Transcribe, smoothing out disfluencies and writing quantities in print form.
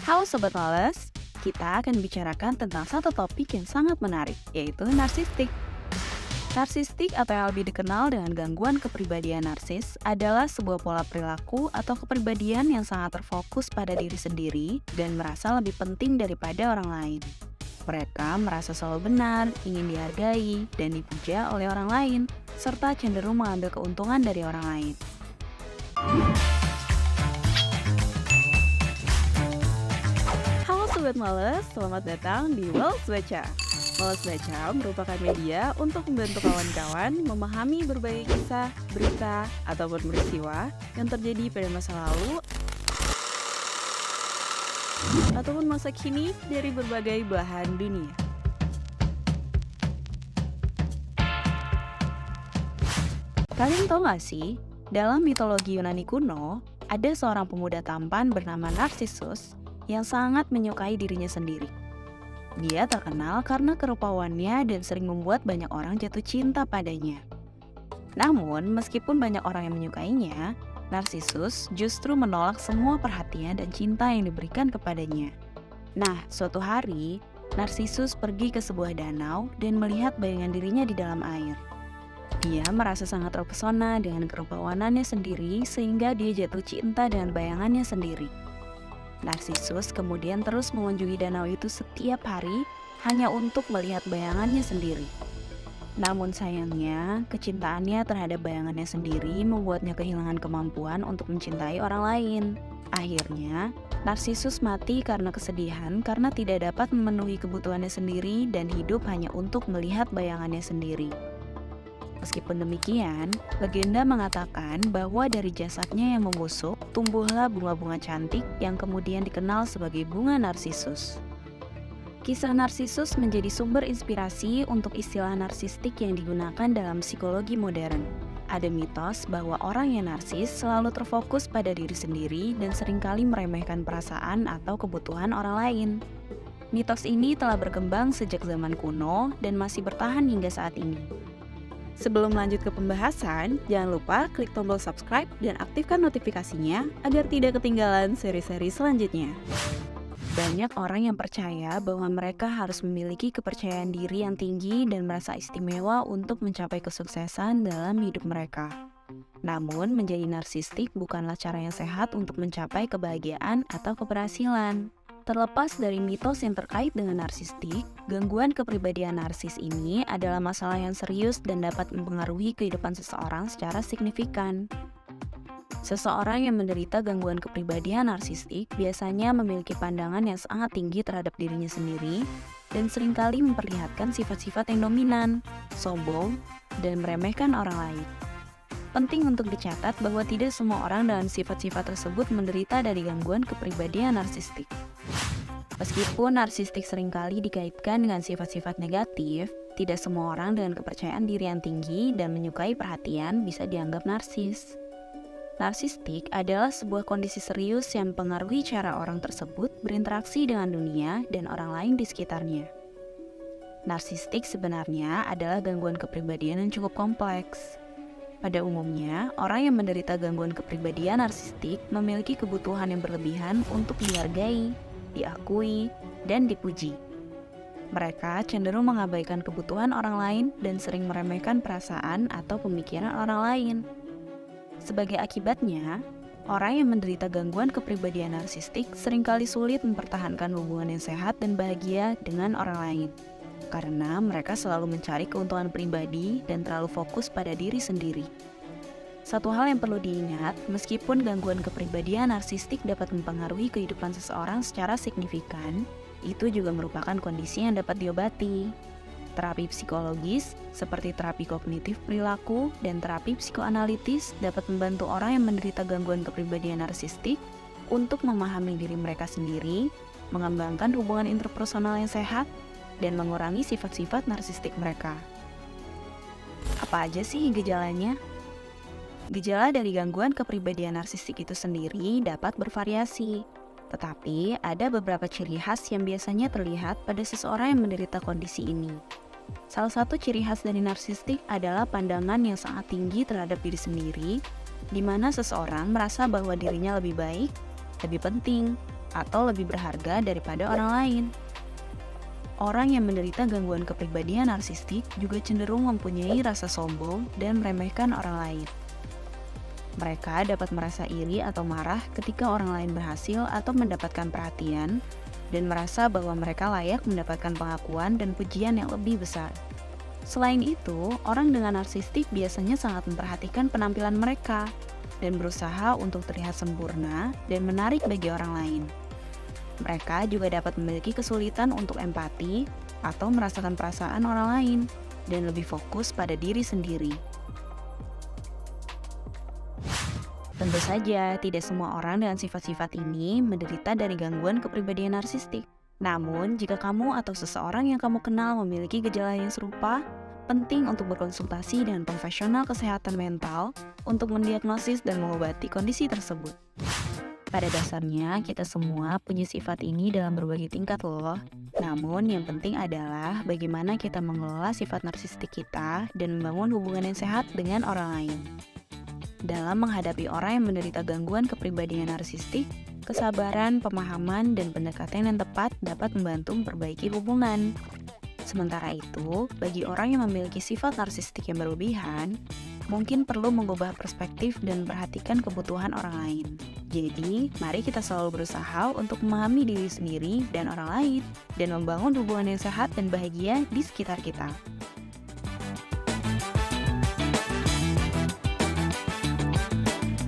Halo Sobat Males, kita akan bicarakan tentang satu topik yang sangat menarik, yaitu narsistik. Narsistik atau yang lebih dikenal dengan gangguan kepribadian narsis adalah sebuah pola perilaku atau kepribadian yang sangat terfokus pada diri sendiri dan merasa lebih penting daripada orang lain. Mereka merasa selalu benar, ingin dihargai, dan dipuja oleh orang lain, serta cenderung mengambil keuntungan dari orang lain. Halo Sobat Males, selamat datang di Males Baca. Males Baca merupakan media untuk membantu kawan-kawan memahami berbagai kisah, berita, ataupun peristiwa yang terjadi pada masa lalu ataupun masa kini dari berbagai belahan dunia. Kalian tahu gak sih, dalam mitologi Yunani kuno, ada seorang pemuda tampan bernama Narcissus yang sangat menyukai dirinya sendiri. Dia terkenal karena kerupawannya dan sering membuat banyak orang jatuh cinta padanya. Namun, meskipun banyak orang yang menyukainya, Narcissus justru menolak semua perhatian dan cinta yang diberikan kepadanya. Nah, suatu hari, Narcissus pergi ke sebuah danau dan melihat bayangan dirinya di dalam air. Dia merasa sangat terpesona dengan kerupawanannya sendiri sehingga dia jatuh cinta dengan bayangannya sendiri. Narcissus kemudian terus mengunjungi danau itu setiap hari hanya untuk melihat bayangannya sendiri. Namun sayangnya, kecintaannya terhadap bayangannya sendiri membuatnya kehilangan kemampuan untuk mencintai orang lain. Akhirnya, Narcissus mati karena kesedihan karena tidak dapat memenuhi kebutuhannya sendiri dan hidup hanya untuk melihat bayangannya sendiri. Meskipun demikian, legenda mengatakan bahwa dari jasadnya yang membusuk, tumbuhlah bunga-bunga cantik yang kemudian dikenal sebagai bunga Narcissus. Kisah Narcissus menjadi sumber inspirasi untuk istilah narsistik yang digunakan dalam psikologi modern. Ada mitos bahwa orang yang narsis selalu terfokus pada diri sendiri dan seringkali meremehkan perasaan atau kebutuhan orang lain. Mitos ini telah berkembang sejak zaman kuno dan masih bertahan hingga saat ini. Sebelum lanjut ke pembahasan, jangan lupa klik tombol subscribe dan aktifkan notifikasinya agar tidak ketinggalan seri-seri selanjutnya. Banyak orang yang percaya bahwa mereka harus memiliki kepercayaan diri yang tinggi dan merasa istimewa untuk mencapai kesuksesan dalam hidup mereka. Namun, menjadi narsistik bukanlah cara yang sehat untuk mencapai kebahagiaan atau keberhasilan. Terlepas dari mitos yang terkait dengan narsistik, gangguan kepribadian narsis ini adalah masalah yang serius dan dapat mempengaruhi kehidupan seseorang secara signifikan. Seseorang yang menderita gangguan kepribadian narsistik biasanya memiliki pandangan yang sangat tinggi terhadap dirinya sendiri dan seringkali memperlihatkan sifat-sifat yang dominan, sombong, dan meremehkan orang lain. Penting untuk dicatat bahwa tidak semua orang dengan sifat-sifat tersebut menderita dari gangguan kepribadian narsistik. Meskipun narsistik seringkali dikaitkan dengan sifat-sifat negatif, tidak semua orang dengan kepercayaan diri yang tinggi dan menyukai perhatian bisa dianggap narsis. Narsistik adalah sebuah kondisi serius yang mempengaruhi cara orang tersebut berinteraksi dengan dunia dan orang lain di sekitarnya. Narsistik sebenarnya adalah gangguan kepribadian yang cukup kompleks. Pada umumnya, orang yang menderita gangguan kepribadian narsistik memiliki kebutuhan yang berlebihan untuk dihargai, diakui, dan dipuji. Mereka cenderung mengabaikan kebutuhan orang lain dan sering meremehkan perasaan atau pemikiran orang lain. Sebagai akibatnya, orang yang menderita gangguan kepribadian narsistik seringkali sulit mempertahankan hubungan yang sehat dan bahagia dengan orang lain, karena mereka selalu mencari keuntungan pribadi dan terlalu fokus pada diri sendiri. Satu hal yang perlu diingat, meskipun gangguan kepribadian narsistik dapat mempengaruhi kehidupan seseorang secara signifikan, itu juga merupakan kondisi yang dapat diobati. Terapi psikologis, seperti terapi kognitif perilaku dan terapi psikoanalitis dapat membantu orang yang menderita gangguan kepribadian narsistik untuk memahami diri mereka sendiri, mengembangkan hubungan interpersonal yang sehat, dan mengurangi sifat-sifat narsistik mereka. Apa aja sih gejalanya? Gejala dari gangguan kepribadian narsistik itu sendiri dapat bervariasi, tetapi ada beberapa ciri khas yang biasanya terlihat pada seseorang yang menderita kondisi ini. Salah satu ciri khas dari narsistik adalah pandangan yang sangat tinggi terhadap diri sendiri, di mana seseorang merasa bahwa dirinya lebih baik, lebih penting, atau lebih berharga daripada orang lain. Orang yang menderita gangguan kepribadian narsistik juga cenderung mempunyai rasa sombong dan meremehkan orang lain. Mereka dapat merasa iri atau marah ketika orang lain berhasil atau mendapatkan perhatian, dan merasa bahwa mereka layak mendapatkan pengakuan dan pujian yang lebih besar. Selain itu, orang dengan narsistik biasanya sangat memperhatikan penampilan mereka dan berusaha untuk terlihat sempurna dan menarik bagi orang lain. Mereka juga dapat memiliki kesulitan untuk empati atau merasakan perasaan orang lain dan lebih fokus pada diri sendiri. Tentu saja, tidak semua orang dengan sifat-sifat ini menderita dari gangguan kepribadian narsistik. Namun, jika kamu atau seseorang yang kamu kenal memiliki gejala yang serupa, penting untuk berkonsultasi dengan profesional kesehatan mental untuk mendiagnosis dan mengobati kondisi tersebut. Pada dasarnya, kita semua punya sifat ini dalam berbagai tingkat loh. Namun, yang penting adalah bagaimana kita mengelola sifat narsistik kita dan membangun hubungan yang sehat dengan orang lain. Dalam menghadapi orang yang menderita gangguan kepribadian narsistik, kesabaran, pemahaman, dan pendekatan yang tepat dapat membantu memperbaiki hubungan. Sementara itu, bagi orang yang memiliki sifat narsistik yang berlebihan, mungkin perlu mengubah perspektif dan perhatikan kebutuhan orang lain. Jadi, mari kita selalu berusaha untuk memahami diri sendiri dan orang lain, dan membangun hubungan yang sehat dan bahagia di sekitar kita.